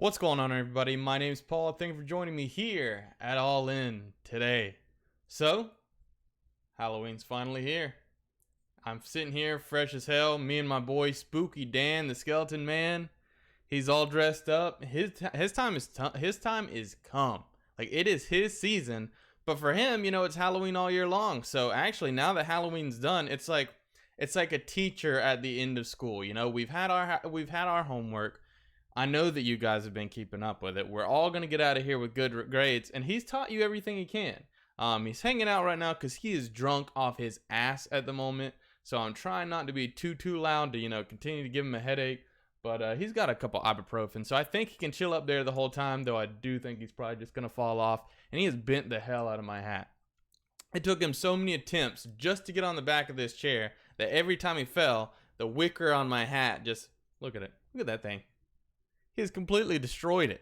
What's going on, everybody? My name is Paul. Thank you for joining me here at All In today. So, Halloween's finally here. I'm sitting here fresh as hell. Me and my boy Spooky Dan, the Skeleton Man. He's all dressed up. His time is come. Like, it is his season. But for him, it's Halloween all year long. So actually, now that Halloween's done, it's like a teacher at the end of school. We've had our homework. I know that you guys have been keeping up with it. We're all going to get out of here with good grades, and he's taught you everything he can. He's hanging out right now because he is drunk off his ass at the moment, so I'm trying not to be too loud to, continue to give him a headache, but he's got a couple ibuprofen, so I think he can chill up there the whole time, though I do think he's probably just going to fall off, and he has bent the hell out of my hat. It took him so many attempts just to get on the back of this chair that every time he fell, the wicker on my hat just, look at it, look at that thing. He has completely destroyed it.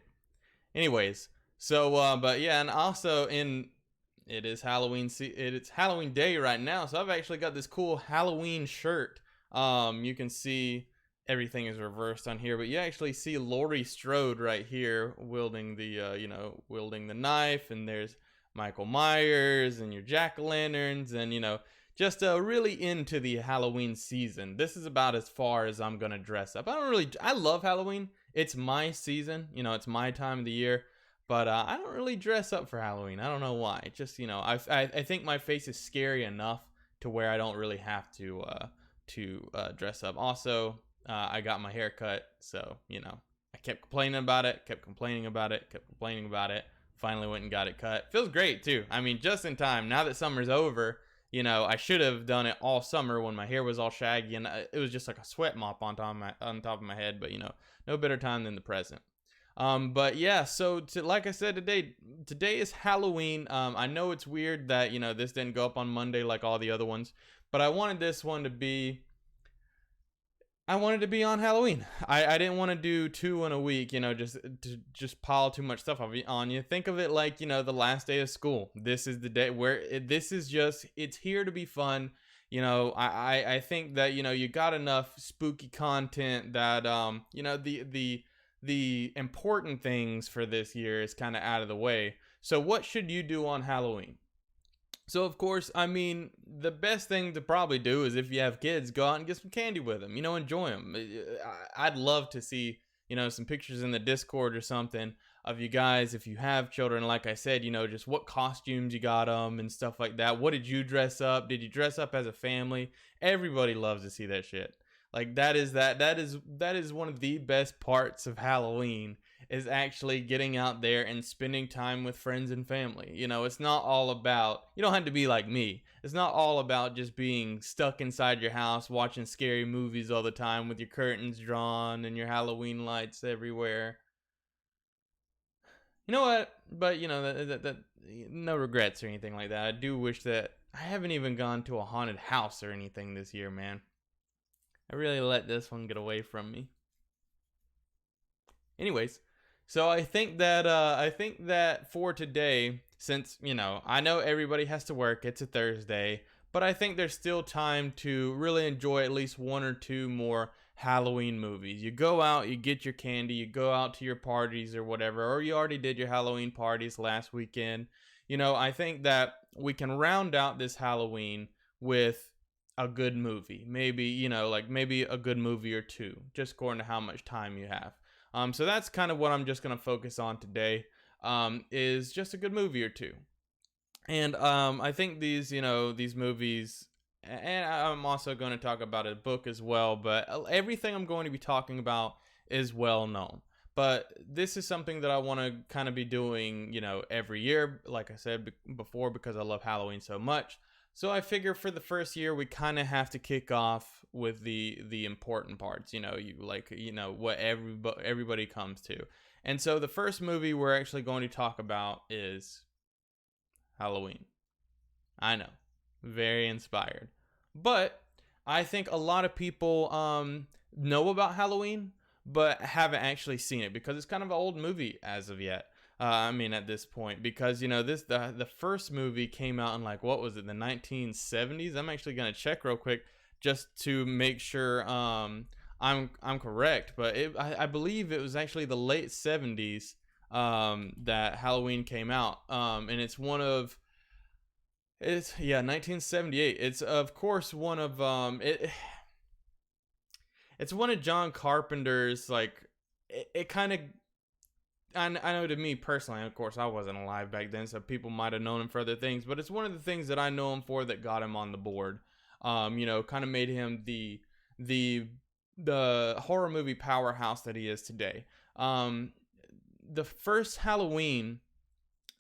Anyways, so but yeah, and also it is Halloween. It's Halloween day right now, so I've actually got this cool Halloween shirt. You can see everything is reversed on here, but you actually see Laurie Strode right here wielding the knife, and there's Michael Myers and your jack-o'-lanterns, and just really into the Halloween season. This is about as far as I'm gonna dress up. I love Halloween. It's my season, it's my time of the year, but I don't really dress up for Halloween. I don't know why. It's just, I think my face is scary enough to where I don't really have to dress up. Also, I got my hair cut, so, I kept complaining about it, finally went and got it cut. Feels great, too. I mean, just in time. Now that summer's over, I should have done it all summer when my hair was all shaggy and it was just like a sweat mop on top of my head, but no better time than the present. But yeah, so like I said, today is Halloween. I know it's weird that this didn't go up on Monday like all the other ones, but I wanted this one to be on Halloween. I didn't want to do 2 in a week, just pile too much stuff on you. Think of it like, the last day of school. This is the day where it's here to be fun. I think that, you got enough spooky content that, the important things for this year is kind of out of the way. So what should you do on Halloween? So, of course, I mean, the best thing to probably do is if you have kids, go out and get some candy with them, enjoy them. I'd love to see, some pictures in the Discord or something of you guys. If you have children, like I said, just what costumes you got them and stuff like that. What did you dress up? Did you dress up as a family? Everybody loves to see that shit. Like that is one of the best parts of Halloween, is actually getting out there and spending time with friends and family. It's not all about, you don't have to be like me. It's not all about just being stuck inside your house watching scary movies all the time with your curtains drawn and your Halloween lights everywhere. You know what? But that no regrets or anything like that. I do wish that I haven't even gone to a haunted house or anything this year, man. I really let this one get away from me. Anyways, so I think that for today, since I know everybody has to work, it's a Thursday, but I think there's still time to really enjoy at least 1 or 2 more Halloween movies. You go out, you get your candy, you go out to your parties or whatever, or you already did your Halloween parties last weekend. I think that we can round out this Halloween with a good movie. Maybe, maybe a good movie or 2, just according to how much time you have. So that's kind of what I'm just going to focus on today, is just a good movie or 2. And I think these movies, and I'm also going to talk about a book as well, but everything I'm going to be talking about is well known. But this is something that I want to kind of be doing, every year, like I said before, because I love Halloween so much. So I figure for the first year, we kind of have to kick off with the important parts, what everybody comes to. And so the first movie we're actually going to talk about is Halloween. I know, very inspired. But I think a lot of people know about Halloween, but haven't actually seen it because it's kind of an old movie as of yet. At this point, because the first movie came out in what was it, the 1970s? I'm actually gonna check real quick just to make sure I'm correct, but I believe it was actually the late 70s that Halloween came out. And it's, yeah, 1978. It's of course one of it's one of John Carpenter's, like, it kind of, I know, to me personally, of course, I wasn't alive back then, so people might have known him for other things, but it's one of the things that I know him for that got him on the board. Kind of made him the the horror movie powerhouse that he is today. The first Halloween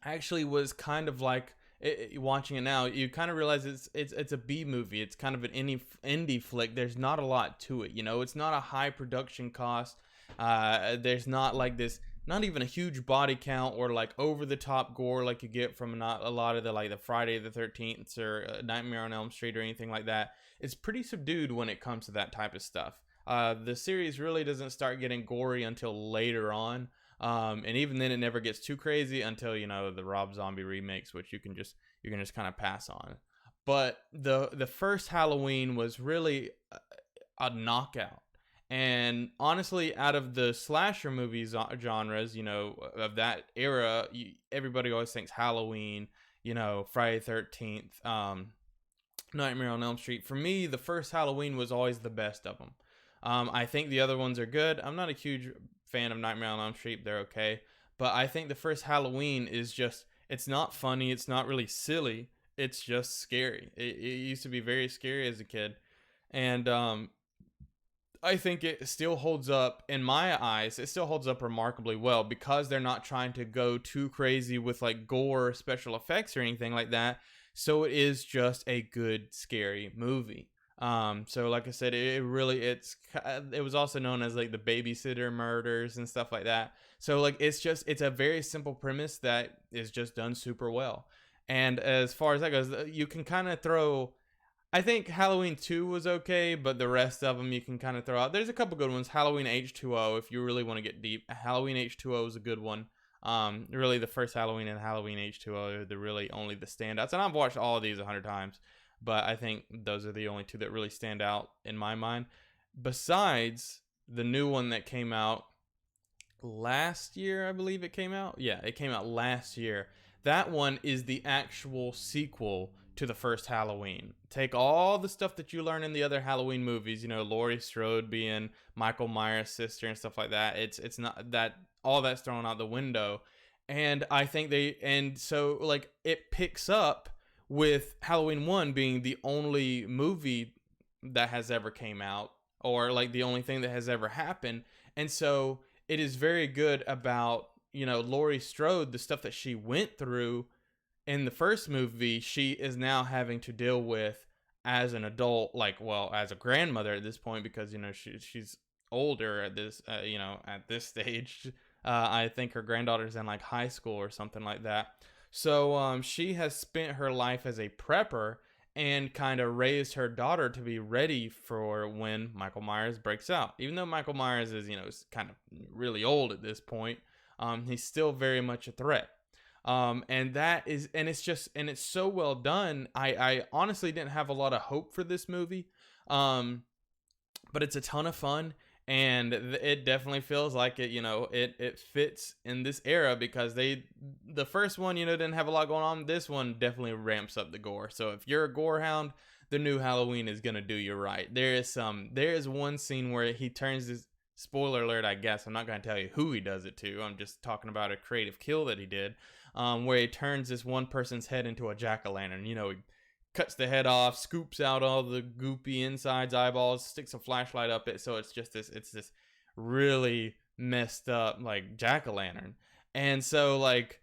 actually was kind of like, watching it now, you kind of realize it's a B movie. It's kind of an indie flick. There's not a lot to it. It's not a high production cost. There's not like this, not even a huge body count or like over the top gore like you get from not a lot of the, like, the Friday the 13th or Nightmare on Elm Street or anything like that. It's pretty subdued when it comes to that type of stuff. The series really doesn't start getting gory until later on. And even then, it never gets too crazy until, the Rob Zombie remakes, which you can just kind of pass on. But the first Halloween was really a knockout. And honestly, out of the slasher movies genres, of that era, everybody always thinks Halloween, Friday 13th, Nightmare on Elm Street. For me, the first Halloween was always the best of them. I think the other ones are good. I'm not a huge fan of Nightmare on Elm Street. They're okay. But I think the first Halloween is just, it's not funny. It's not really silly. It's just scary. It used to be very scary as a kid. And I think it still holds up, in my eyes. It still holds up remarkably well because they're not trying to go too crazy with like gore, special effects, or anything like that. So it is just a good, scary movie. So like I said, it was also known as like the babysitter murders and stuff like that. So like, it's a very simple premise that is just done super well. And as far as that goes, you can kind of throw, I think Halloween 2 was okay, but the rest of them you can kind of throw out. There's a couple good ones. Halloween H2O, if you really want to get deep. Halloween H2O is a good one. Really the first Halloween and Halloween H2O are really only the standouts. And I've watched all of these 100 times. But I think those are the only two that really stand out in my mind. Besides the new one that came out last year, I believe it came out. Yeah, it came out last year. That one is the actual sequel to the first Halloween. Take all the stuff that you learn in the other Halloween movies, Laurie Strode being Michael Myers' sister and stuff like that. It's not that, all that's thrown out the window. And I think so like, it picks up with Halloween 1 being the only movie that has ever came out, or like the only thing that has ever happened. And so it is very good about, Laurie Strode, the stuff that she went through in the first movie, she is now having to deal with as an adult, like, well, as a grandmother at this point, because, she's older at this, at this stage. I think her granddaughter's in like high school or something like that. So she has spent her life as a prepper and kind of raised her daughter to be ready for when Michael Myers breaks out. Even though Michael Myers is, is kind of really old at this point, he's still very much a threat. And it's so well done. I honestly didn't have a lot of hope for this movie, but it's a ton of fun. And it definitely feels like it, it fits in this era, because the first one, didn't have a lot going on. This one definitely ramps up the gore. So if you're a gore hound, the new Halloween is going to do you right. There is one scene where he turns this, spoiler alert, I guess. I'm not going to tell you who he does it to. I'm just talking about a creative kill that he did, where he turns this one person's head into a jack-o'-lantern. He cuts the head off, scoops out all the goopy insides, eyeballs, sticks a flashlight up it, so it's this really messed up like jack-o'-lantern. And so like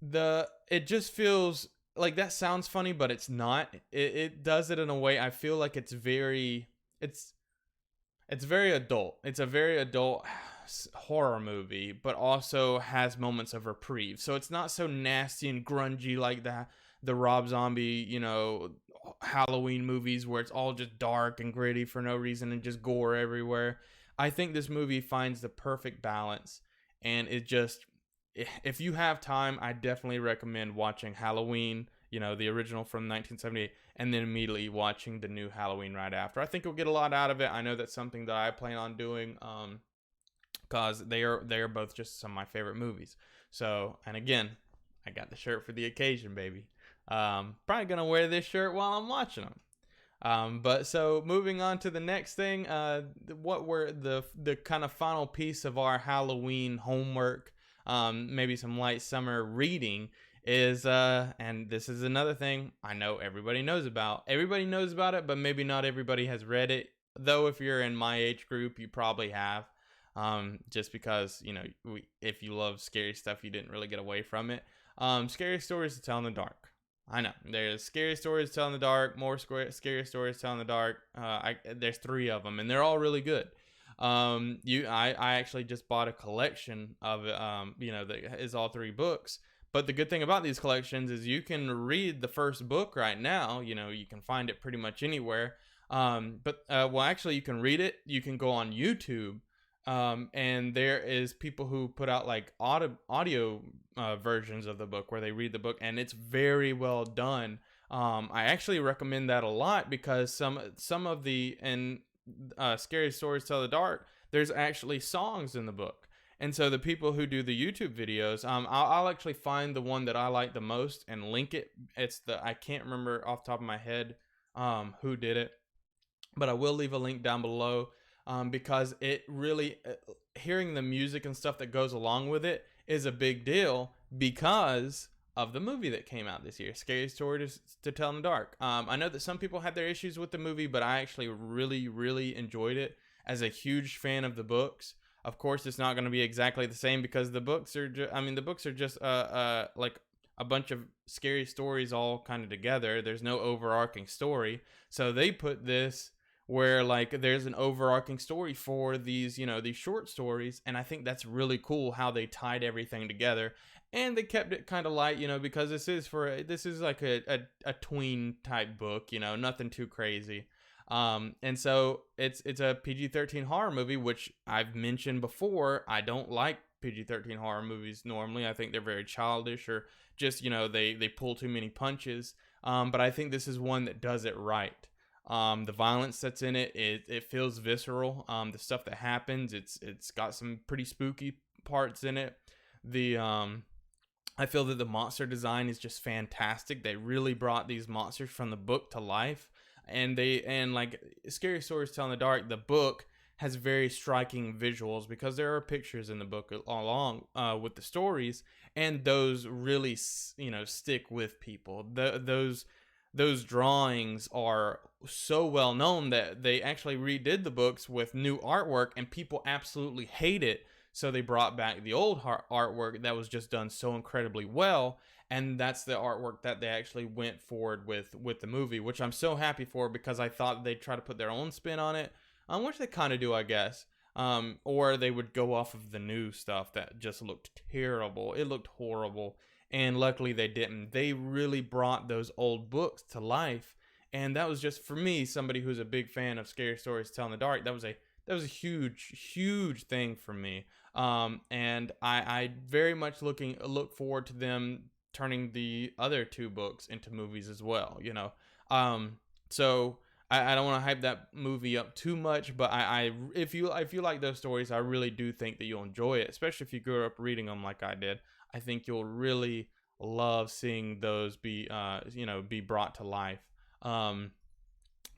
it just feels like, that sounds funny, but it's not. It does it in a way, I feel like it's very adult. It's a very adult horror movie, but also has moments of reprieve. So it's not so nasty and grungy like the Rob Zombie, Halloween movies, where it's all just dark and gritty for no reason and just gore everywhere. I think this movie finds the perfect balance, and if you have time, I definitely recommend watching Halloween you know, the original from 1978, and then immediately watching the new Halloween right after. I think you'll get a lot out of it. I know that's something that I plan on doing, because they are both just some of my favorite movies. So, and again, I got the shirt for the occasion, baby. Probably gonna wear this shirt while I'm watching them. But so moving on to the next thing, what were the kind of final piece of our Halloween homework, maybe some light summer reading is, and this is another thing I know everybody knows about. Everybody knows about it, but maybe not everybody has read it. Though if you're in my age group, you probably have. Just because, you know, if you love scary stuff, you didn't really get away from it. Scary stories to tell in the dark. I know there's scary stories to tell in the dark, more scary stories to tell in the dark. There's 3 of them, and they're all really good. I actually just bought a collection of, you know, that is all 3 books. But the good thing about these collections is you can read the first book right now. You know, you can find it pretty much anywhere. Well, actually, you can read it. You can go on YouTube. And there is people who put out like audio versions of the book where they read the book, and it's very well done. I actually recommend that a lot because some of the scary stories tell the dark, there's actually songs in the book. And so the people who do the YouTube videos, I'll actually find the one that I like the most and link it. I can't remember off the top of my head who did it, but I will leave a link down below. Because it really, hearing the music and stuff that goes along with it is a big deal because of the movie that came out this year, Scary Stories to Tell in the Dark. I know that some people had their issues with the movie, but I actually really, really enjoyed it. As a huge fan of the books, of course, it's not going to be exactly the same because the books are just like a bunch of scary stories all kind of together. There's no overarching story, so they put this where like there's an overarching story for these, you know, these short stories, and I think that's really cool how they tied everything together, and they kept it kind of light, you know, because this is like a tween type book, you know, nothing too crazy. And so it's a PG-13 horror movie, which I've mentioned before. I don't like PG-13 horror movies normally. I think they're very childish, or just, you know, they pull too many punches. But I think this is one that does it right. The violence that's in it feels visceral. The stuff that happens, it's got some pretty spooky parts in it. I feel that the monster design is just fantastic. They really brought these monsters from the book to life, and like Scary Stories to Tell in the Dark, the book has very striking visuals because there are pictures in the book along with the stories, and those really, you know, stick with people. Those drawings are so well known that they actually redid the books with new artwork, and people absolutely hate it. So they brought back the old artwork that was just done so incredibly well, and that's the artwork that they actually went forward with the movie, which I'm so happy for because I thought they'd try to put their own spin on it, which they kind of do, I guess. Or they would go off of the new stuff that just looked terrible. It looked horrible. And luckily they didn't. They really brought those old books to life, and that was just, for me, somebody who's a big fan of Scary Stories to Tell in the Dark, that was a huge thing for me. And I very much look forward to them turning the other 2 books into movies as well, you know. So I don't want to hype that movie up too much, but if you like those stories, I really do think that you'll enjoy it, especially if you grew up reading them like I did. I think you'll really love seeing those be brought to life,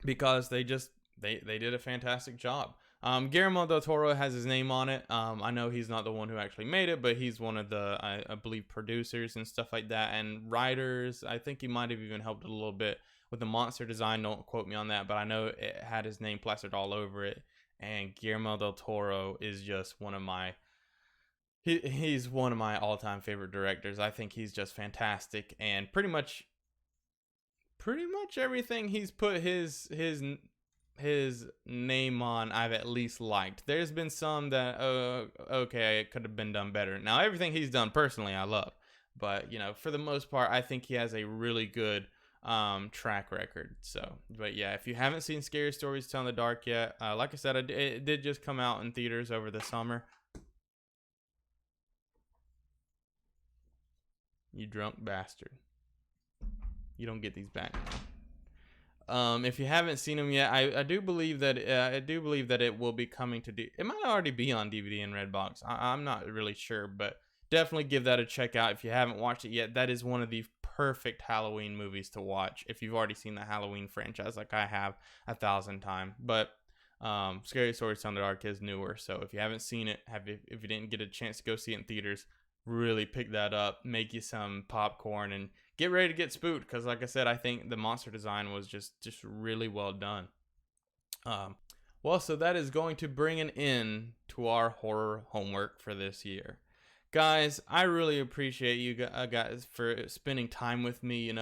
because they did a fantastic job. Guillermo del Toro has his name on it. I know he's not the one who actually made it, but he's one of the, I believe, producers and stuff like that, and writers. I think he might have even helped a little bit with the monster design. Don't quote me on that, but I know it had his name plastered all over it. And Guillermo del Toro is just one of my he's one of my all-time favorite directors. I think he's just fantastic, and pretty much everything he's put his name on, I've at least liked. There's been some that, okay, it could have been done better. Now, everything he's done personally, I love, but, you know, for the most part, I think he has a really good track record. So, but yeah, if you haven't seen Scary Stories to Tell in the Dark yet, like I said, it did just come out in theaters over the summer. You drunk bastard. You don't get these back now. If you haven't seen them yet, I do believe that it will be coming to it might already be on DVD and Redbox. I'm not really sure, but definitely give that a check out if you haven't watched it yet. That is one of the perfect Halloween movies to watch if you've already seen the Halloween franchise, like I have 1,000 times. But Scary Stories to the Dark is newer, so if you haven't seen it, if you didn't get a chance to go see it in theaters, really pick that up, make you some popcorn, and get ready to get spooked, because like I said, I think the monster design was just really well done. Well, so that is going to bring an end to our horror homework for this year. Guys, I really appreciate you guys for spending time with me,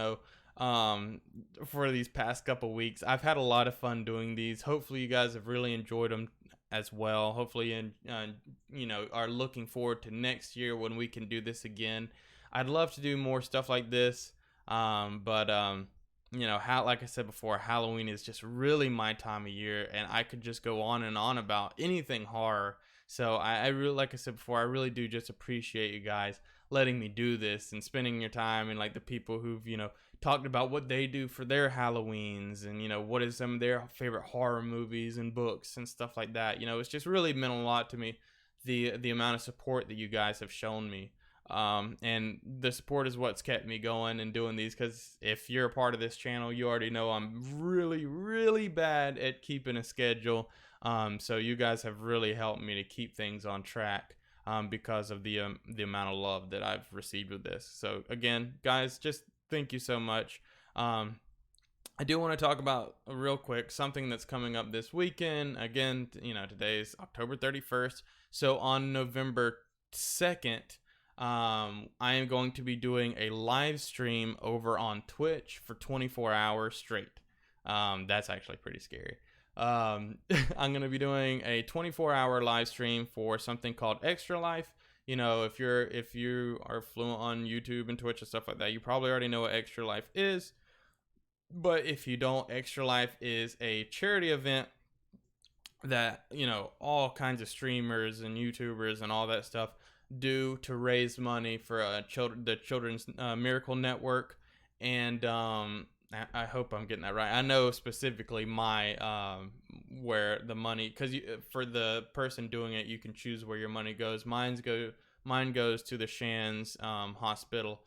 for these past couple weeks. I've had a lot of fun doing these. Hopefully you guys have really enjoyed them as well. Hopefully, are looking forward to next year when we can do this again. I'd love to do more stuff like this, but like I said before, Halloween is just really my time of year, and I could just go on and on about anything horror. So I really, like I said before, I really do just appreciate you guys letting me do this and spending your time, and like the people who've talked about what they do for their Halloweens, and what is some of their favorite horror movies and books and stuff like that. It's just really meant a lot to me, the amount of support that you guys have shown me. And the support is what's kept me going and doing these, because if you're a part of this channel, you already know I'm really bad at keeping a schedule. So you guys have really helped me to keep things on track, because of the amount of love that I've received with this. So again, guys, just thank you so much. I do want to talk about real quick something that's coming up this weekend. Again, today is October 31st. So on November 2nd, I am going to be doing a live stream over on Twitch for 24 hours straight. That's actually pretty scary. I'm going to be doing a 24-hour live stream for something called Extra Life. If you are fluent on YouTube and Twitch and stuff like that, you probably already know what Extra Life is. But if you don't, Extra Life is a charity event that, all kinds of streamers and YouTubers and all that stuff do to raise money for the Children's Miracle Network. And I hope I'm getting that right. I know specifically where the money, because for the person doing it, you can choose where your money goes. Mine goes to the Shands Hospital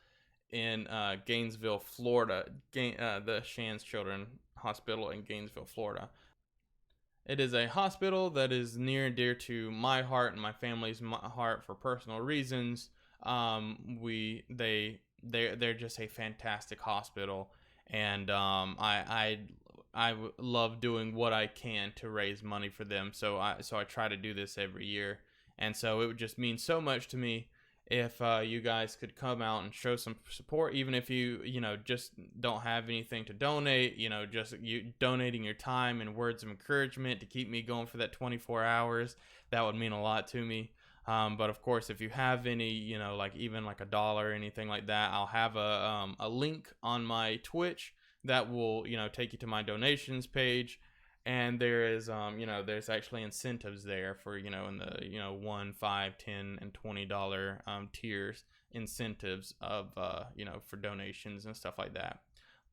in Gainesville, Florida. The Shands Children Hospital in Gainesville, Florida. It is a hospital that is near and dear to my heart and my family's heart for personal reasons. They're just a fantastic hospital, and I love doing what I can to raise money for them. So I try to do this every year, and so it would just mean so much to me if you guys could come out and show some support, even if you just don't have anything to donate. Just you donating your time and words of encouragement to keep me going for that 24 hours, that would mean a lot to me. But of course, if you have any, even like $1 or anything like that, I'll have a link on my Twitch that will, take you to my donations page. And there is, there's actually incentives there for, in the, $1, $5, $10, and $20 tiers, incentives of, for donations and stuff like that.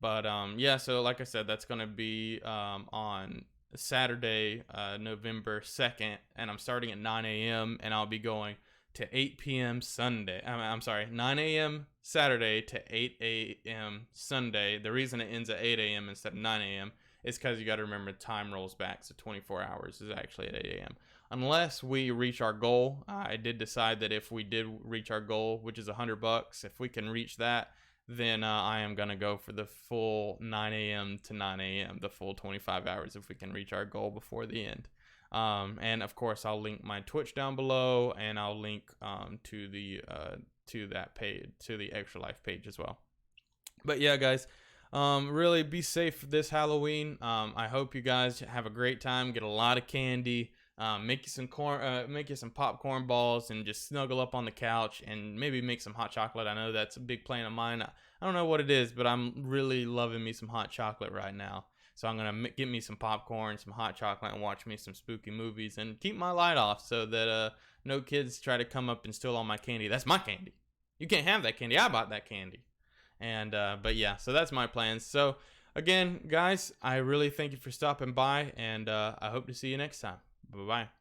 But, yeah, so like I said, that's going to be on Saturday, November 2nd, and I'm starting at 9 a.m. and I'll be going to 8 p.m. Sunday. I'm sorry, 9 a.m. Saturday to 8 a.m. Sunday. The reason it ends at 8 a.m. instead of 9 a.m. is because you got to remember time rolls back, so 24 hours is actually at 8 a.m. Unless we reach our goal. I did decide that if we did reach our goal, which is $100, if we can reach that, then I am going to go for the full 9 a.m. to 9 a.m., the full 25 hours if we can reach our goal before the end. And of course, I'll link my Twitch down below, and I'll link to that page, to the Extra Life page as well. But yeah, guys, really be safe this Halloween. I hope you guys have a great time, get a lot of candy, make you some popcorn balls, and just snuggle up on the couch and maybe make some hot chocolate. I know that's a big plan of mine. I don't know what it is, but I'm really loving me some hot chocolate right now. So I'm going to get me some popcorn, some hot chocolate, and watch me some spooky movies and keep my light off so that no kids try to come up and steal all my candy. That's my candy. You can't have that candy. I bought that candy. And but yeah, so that's my plans. So again, guys, I really thank you for stopping by, and I hope to see you next time. Bye bye.